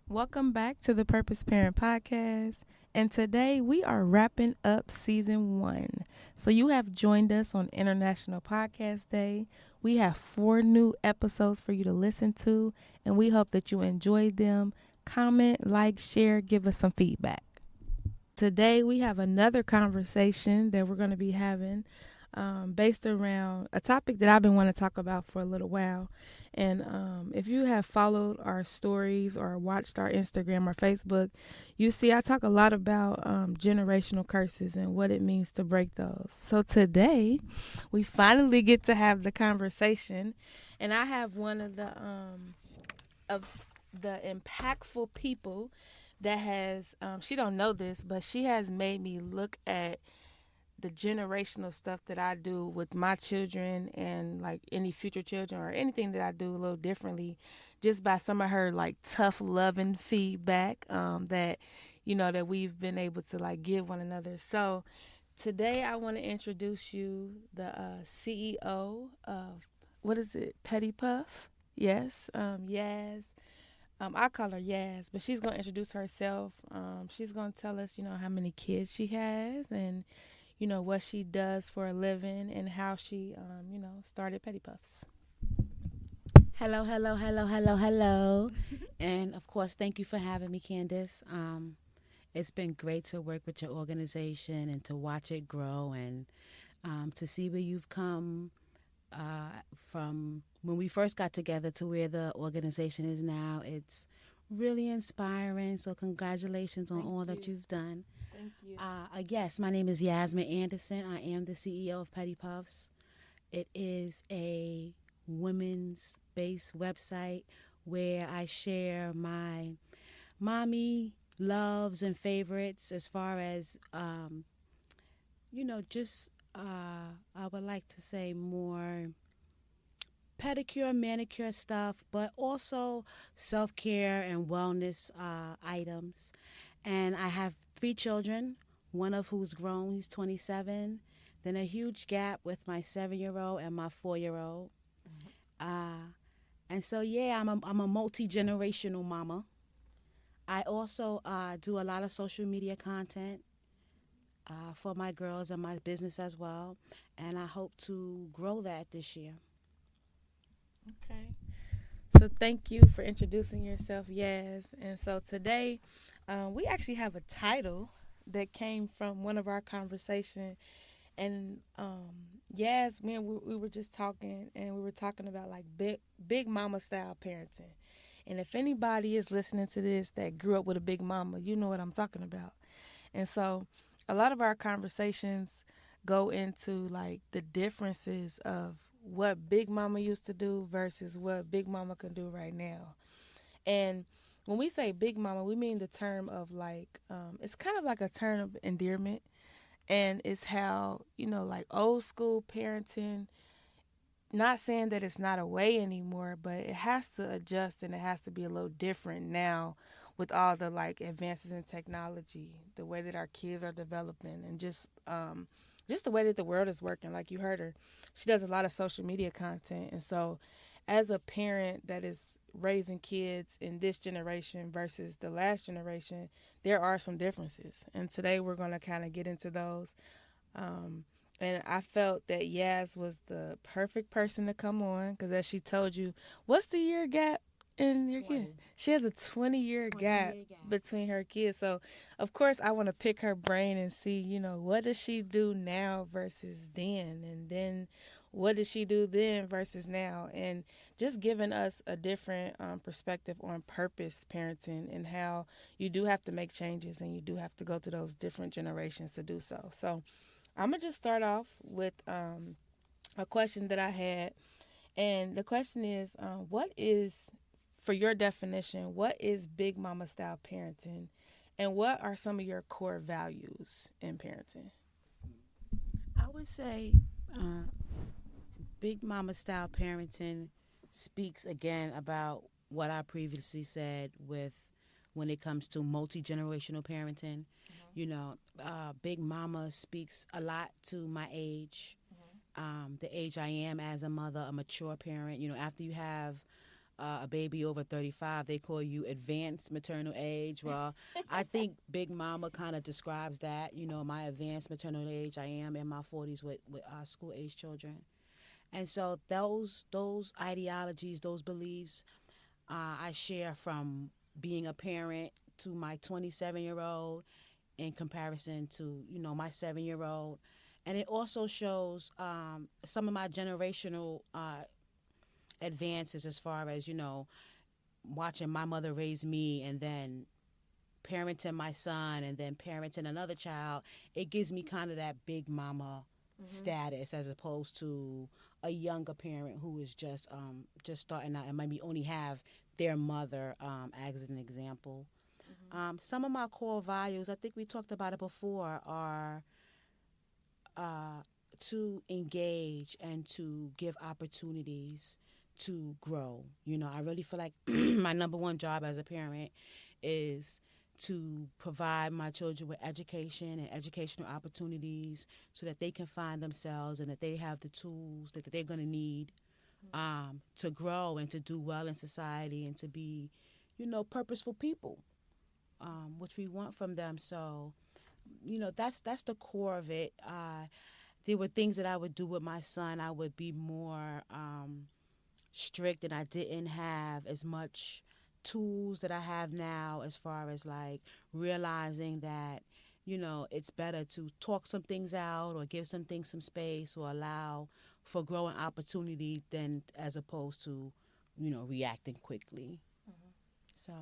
Welcome back to the Purpose Parent Podcast. And today we are wrapping up season 1. So you have joined us on International Podcast Day. We have 4 new episodes for you to listen to, and we hope that you enjoyed them. Comment, like, share, give us some feedback. Today we have another conversation that we're going to be having based around a topic that I've been wanting to talk about for a little while. And if you have followed our stories or watched our Instagram or Facebook, you see I talk a lot about generational curses and what it means to break those. So today, we finally get to have the conversation, and I have one of the impactful people that has she don't know this, but she has made me look at the generational stuff that I do with my children and like any future children or anything that I do a little differently, just by some of her like tough loving feedback that that we've been able to like give one another. So today I want to introduce you the CEO of, what is it, Petty Puff. Yes, Yaz. I call her Yaz, but she's gonna introduce herself. She's gonna tell us, how many kids she has, and what she does for a living, and how she, started Petty Puffs. Hello, hello, hello, hello, hello. And of course, thank you for having me, Candace. It's been great to work with your organization and to watch it grow and to see where you've come from when we first got together to where the organization is now. It's really inspiring. So, congratulations on Thank all you. that you've done. Thank you. Yes, my name is Yasmin Anderson. I am the CEO of Petty Puffs. It is a women's based website where I share my mommy loves and favorites as far as, just I would like to say more pedicure, manicure stuff, but also self care and wellness items. And I have 3 children, one of who's grown, he's 27. Then a huge gap with my 7-year old and my 4-year old. Uh, and so, yeah, I'm a multi generational mama. I also do a lot of social media content for my girls and my business as well. And I hope to grow that this year. Okay. So thank you for introducing yourself, Yaz. And so today, we actually have a title that came from one of our conversation. And Yaz, we were just talking, and we were talking about like big mama style parenting. And if anybody is listening to this that grew up with a big mama, you know what I'm talking about. And so a lot of our conversations go into like the differences of what Big Mama used to do versus what Big Mama can do right now. And when we say Big Mama, we mean the term of like, it's kind of like a term of endearment. And it's how, like old school parenting, not saying that it's not a way anymore, but it has to adjust and it has to be a little different now with all the like advances in technology, the way that our kids are developing, and just the way that the world is working. Like you heard her, she does a lot of social media content, and so as a parent that is raising kids in this generation versus the last generation, there are some differences, and today we're going to kind of get into those. um, and I felt that Yaz was the perfect person to come on because, as she told you, what's the year gap in your kid? 20. She has a 20-year 20 gap year gap. between her kids. So, of course, I want to pick her brain and see, what does she do now versus then? And then what does she do then versus now? And just giving us a different perspective on purpose parenting and how you do have to make changes and you do have to go through those different generations to do so. So, I'm gonna just start off with a question that I had, and the question is, what is, for your definition, what is Big Mama style parenting, and what are some of your core values in parenting? I would say uh, Big Mama style parenting speaks again about what I previously said with when it comes to multi generational parenting. Big Mama speaks a lot to my age, the age I am as a mother, a mature parent. After you have a baby over 35, they call you advanced maternal age. Well, I think Big Mama kind of describes that. My advanced maternal age. I am in my 40s with school age children, and so those ideologies, those beliefs, I share from being a parent to my 27-year-old in comparison to my 7-year-old, and it also shows some of my generational advances as far as watching my mother raise me and then parenting my son and then parenting another child. It gives me kind of that big mama status as opposed to a younger parent who is just starting out and maybe only have their mother as an example. Some of my core values, I think we talked about it before, are to engage and to give opportunities to grow. I really feel like my number one job as a parent is to provide my children with education and educational opportunities so that they can find themselves and that they have the tools that they're going to need to grow and to do well in society and to be, purposeful people, which we want from them. So, that's the core of it. There were things that I would do with my son. I would be more strict, and I didn't have as much tools that I have now as far as like realizing that it's better to talk some things out or give some things some space or allow for growing opportunity than as opposed to reacting quickly. So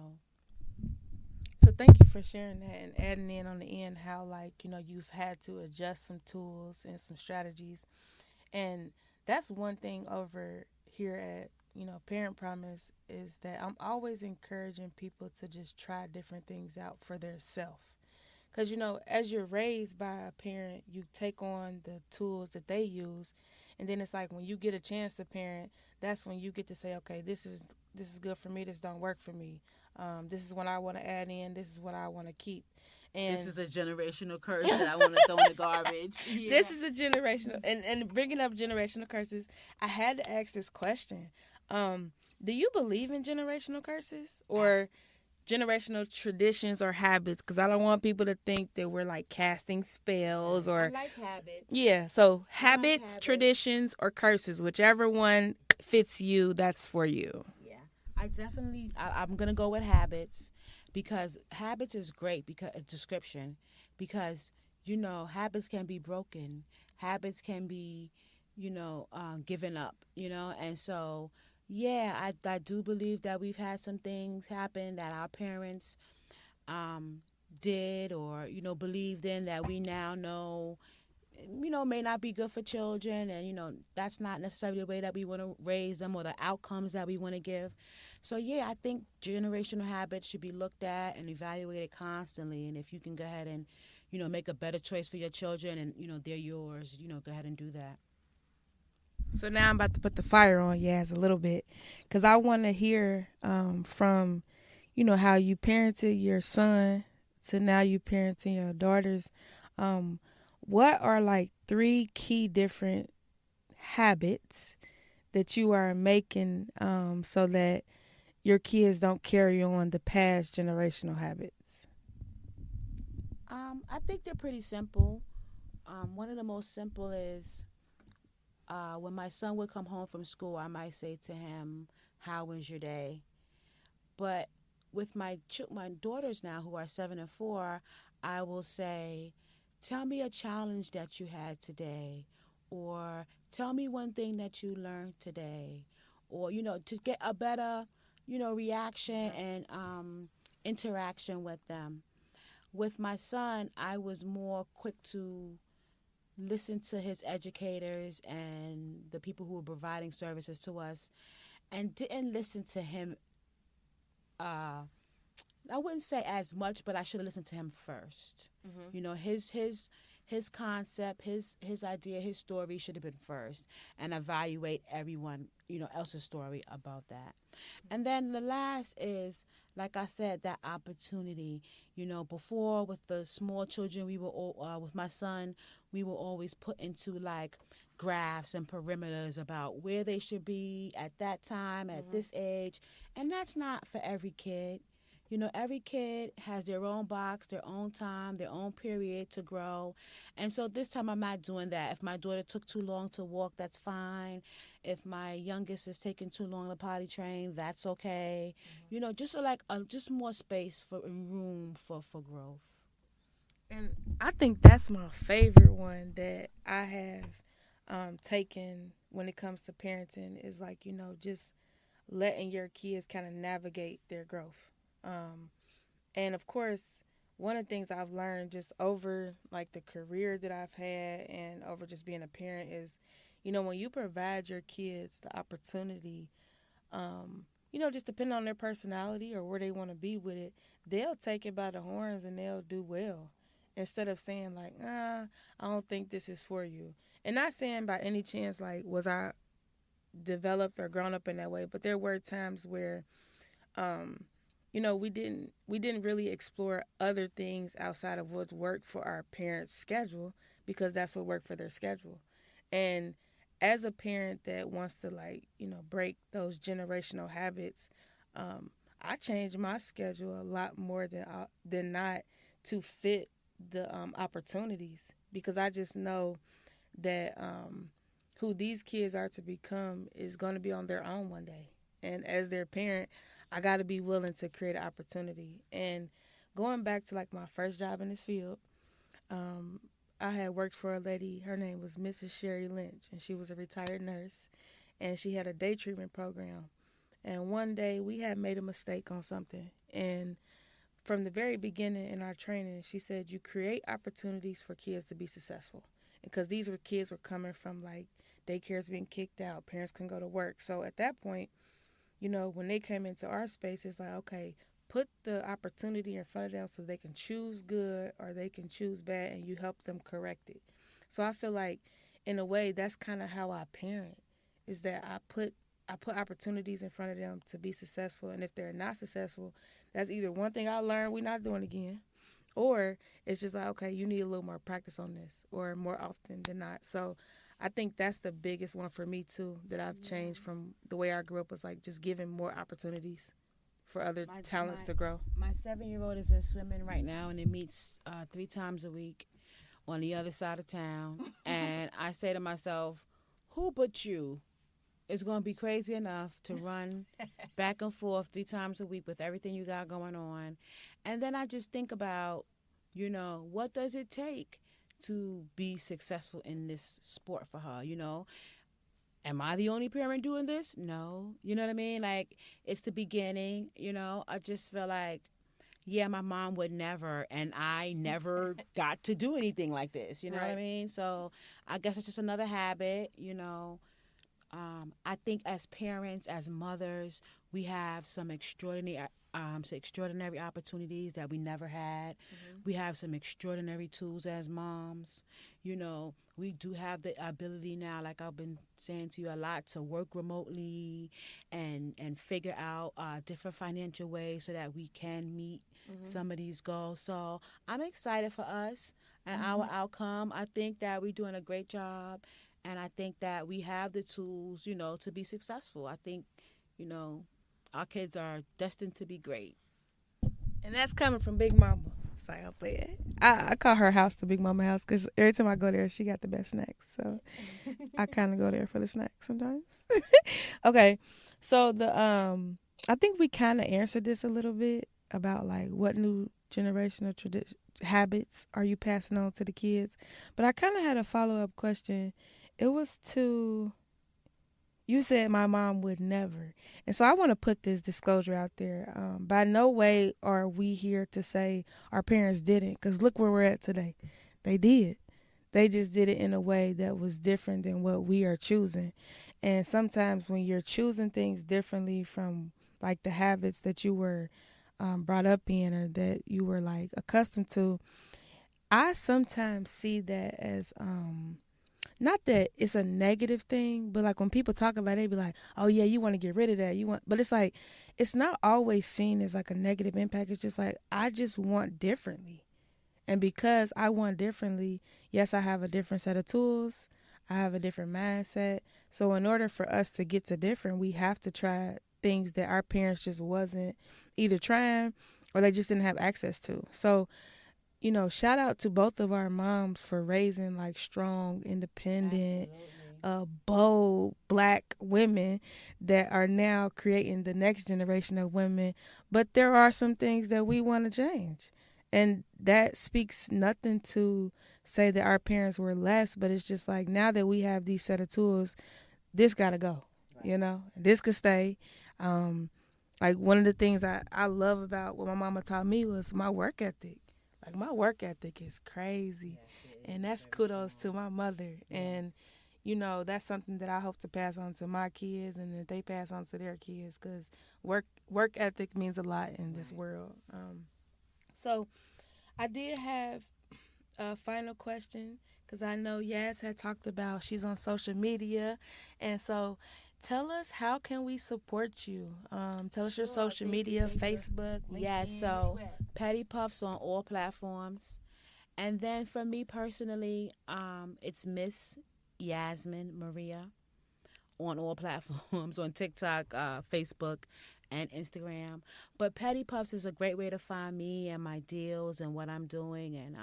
So thank you for sharing that and adding in on the end how like you've had to adjust some tools and some strategies, and that's one thing over here at Parent Promise is that I'm always encouraging people to just try different things out for their self. Because, as you're raised by a parent, you take on the tools that they use. And then it's like when you get a chance to parent, that's when you get to say, okay, this is good for me. This don't work for me. This is what I want to add in. This is what I want to keep. And this is a generational curse that I want to throw in the garbage. Yeah. This is a generational, and bringing up generational curses, I had to ask this question. Do you believe in generational curses or generational traditions or habits? Because I don't want people to think that we're like casting spells or. I like habits. Yeah, so habits, traditions, or curses, whichever one fits you, that's for you. Yeah, I'm gonna go with habits because habits is great because description because habits can be broken, habits can be given up, and so. Yeah, I do believe that we've had some things happen that our parents did or, believed in that we now know, may not be good for children. And, that's not necessarily the way that we want to raise them or the outcomes that we want to give. So, yeah, I think generational habits should be looked at and evaluated constantly. And if you can go ahead and, make a better choice for your children and, they're yours, go ahead and do that. So now I'm about to put the fire on Yaz a little bit because I want to hear from, how you parented your son to now you parenting your daughters. What are like 3 key different habits that you are making so that your kids don't carry on the past generational habits? I think they're pretty simple. One of the most simple is when my son would come home from school, I might say to him, "How was your day?" But with my daughters now, who are 7 and 4, I will say, "Tell me a challenge that you had today," or "Tell me one thing that you learned today," or to get a better reaction and interaction with them. With my son, I was more quick to listen to his educators and the people who were providing services to us and didn't listen to him. I wouldn't say as much, but I should have listened to him first. Mm-hmm. His his concept, his idea, his story should have been first, and evaluate everyone, else's story about that. And then the last is, like I said, that opportunity. Before with the small children, we were all, with my son, we were always put into like graphs and perimeters about where they should be at that time, at this age. And that's not for every kid. Every kid has their own box, their own time, their own period to grow. And so this time I'm not doing that. If my daughter took too long to walk, that's fine. If my youngest is taking too long to potty train, that's okay. Just like just more space for and room for growth. And I think that's my favorite one that I have taken when it comes to parenting is like, just letting your kids kind of navigate their growth. And of course, one of the things I've learned just over like the career that I've had and over just being a parent is, when you provide your kids the opportunity, just depending on their personality or where they want to be with it, they'll take it by the horns and they'll do well. Instead of saying like, I don't think this is for you. And not saying by any chance like was I developed or grown up in that way, but there were times where um, we didn't really explore other things outside of what worked for our parents' schedule because that's what worked for their schedule. And as a parent that wants to like, break those generational habits, um, I change my schedule a lot more than not to fit the opportunities because I just know that who these kids are to become is going to be on their own one day. And as their parent, I got to be willing to create an opportunity. And going back to like my first job in this field, um, I had worked for a lady. Her name was Mrs. Sherry Lynch, and she was a retired nurse, and she had a day treatment program. And one day we had made a mistake on something, and from the very beginning in our training, she said you create opportunities for kids to be successful. Because these were kids were coming from like daycares being kicked out, parents couldn't go to work. So at that point, when they came into our space, it's like, okay, put the opportunity in front of them so they can choose good or they can choose bad and you help them correct it. So I feel like in a way that's kind of how I parent is that I put opportunities in front of them to be successful, and if they're not successful, that's either one thing I learned we're not doing again, or it's just like, okay, you need a little more practice on this, or more often than not. So I think that's the biggest one for me too that I've changed from the way I grew up was like just giving more opportunities for other talents to grow. My 7-year-old is in swimming right now, and it meets 3 times a week on the other side of town. And I say to myself, who but you is going to be crazy enough to run back and forth 3 times a week with everything you got going on? And then I just think about, what does it take to be successful in this sport for her? Am I the only parent doing this? No. You know what I mean? Like, it's the beginning, I just feel like, yeah, my mom would never, and I never got to do anything like this. You know what I mean? So I guess it's just another habit. I think as parents, as mothers, we have some extraordinary opportunities that we never had. Mm-hmm. We have some extraordinary tools as moms. We do have the ability now, like I've been saying to you a lot, to work remotely and figure out different financial ways so that we can meet some of these goals. So I'm excited for us and our outcome. I think that we're doing a great job. And I think that we have the tools, to be successful. I think, our kids are destined to be great. And that's coming from Big Mama. Sorry, I'll play it. I call her house the Big Mama house because every time I go there, she got the best snacks. So I kind of go there for the snacks sometimes. Okay, so I think we kind of answered this a little bit about like what new generational habits are you passing on to the kids, but I kind of had a follow-up question. It was to, you said my mom would never. And so I want to put this disclosure out there. By no way are we here to say our parents didn't, because look where we're at today. They did. They just did it in a way that was different than what we are choosing. And sometimes when you're choosing things differently from like the habits that you were brought up in or that you were like accustomed to, I sometimes see that as not that it's a negative thing, but like when people talk about it, they be like, "Oh yeah, you want to get rid of that. You want," but it's like it's not always seen as like a negative impact. It's just like I just want differently, and because I want differently, yes, I have a different set of tools. I have a different mindset. So in order for us to get to different, we have to try things that our parents just wasn't either trying or they just didn't have access to. So shout out to both of our moms for raising like strong, independent, bold black women that are now creating the next generation of women. But there are some things that we want to change. And that speaks nothing to say that our parents were less, but it's just like now that we have these set of tools, this got to go. This could stay. Like one of the things I love about what my mama taught me was my work ethic. Like my work ethic is crazy. And that's kudos to my mother. And that's something that I hope to pass on to my kids and that they pass on to their kids because work ethic means a lot in this world. So I did have a final question because I know Yas had talked about she's on social media. And so tell us, how can we support you? Tell us your social media, Facebook, LinkedIn. Yeah, so Petty Puffs on all platforms. And then for me personally, it's Miss Yasmin Maria on all platforms on TikTok, Facebook, and Instagram. But Petty Puffs is a great way to find me and my deals and what I'm doing, and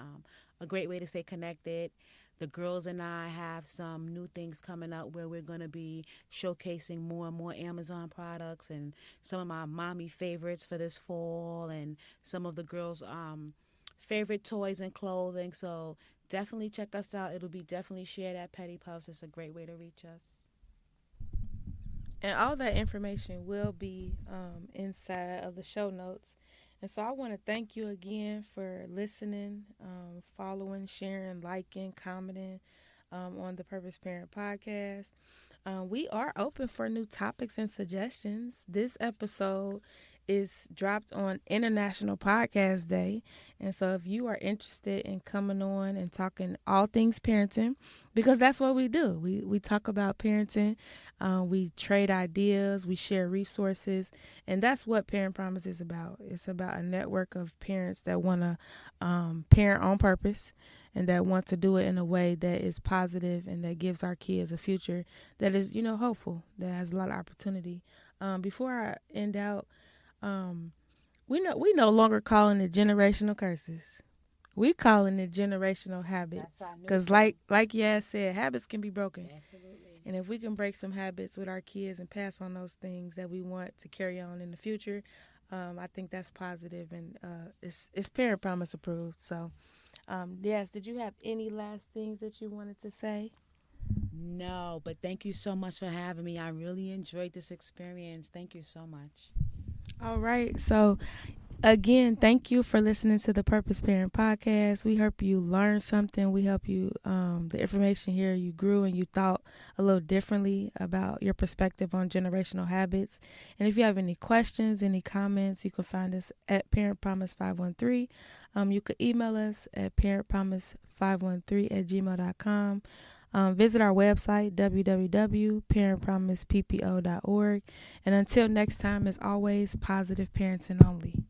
a great way to stay connected. The girls and I have some new things coming up where we're going to be showcasing more and more Amazon products and some of my mommy favorites for this fall and some of the girls' favorite toys and clothing. So definitely check us out. It'll be definitely shared at Petty Puffs. It's a great way to reach us. And all that information will be inside of the show notes. And so I want to thank you again for listening, following, sharing, liking, commenting on the Purpose Parent Podcast. We are open for new topics and suggestions. This episode is dropped on International Podcast Day. And so if you are interested in coming on and talking all things parenting, because that's what we do. We talk about parenting. We trade ideas. We share resources. And that's what Parent Promise is about. It's about a network of parents that want to parent on purpose and that want to do it in a way that is positive and that gives our kids a future that is, hopeful, that has a lot of opportunity. Before I end out, we no longer calling it generational curses. We calling it generational habits. Because like Yas said, habits can be broken. Absolutely. And if we can break some habits with our kids and pass on those things that we want to carry on in the future, I think that's positive and it's Parent Promise approved. So, Yas, did you have any last things that you wanted to say? No, but thank you so much for having me. I really enjoyed this experience. Thank you so much. All right. So, again, thank you for listening to the Purpose Parent Podcast. We hope you learned something. We hope you, the information here, you grew and you thought a little differently about your perspective on generational habits. And if you have any questions, any comments, you can find us at Parent Promise 513. You could email us at parentpromise513@gmail.com. Visit our website, www.parentpromiseppo.org. And until next time, as always, positive parenting only.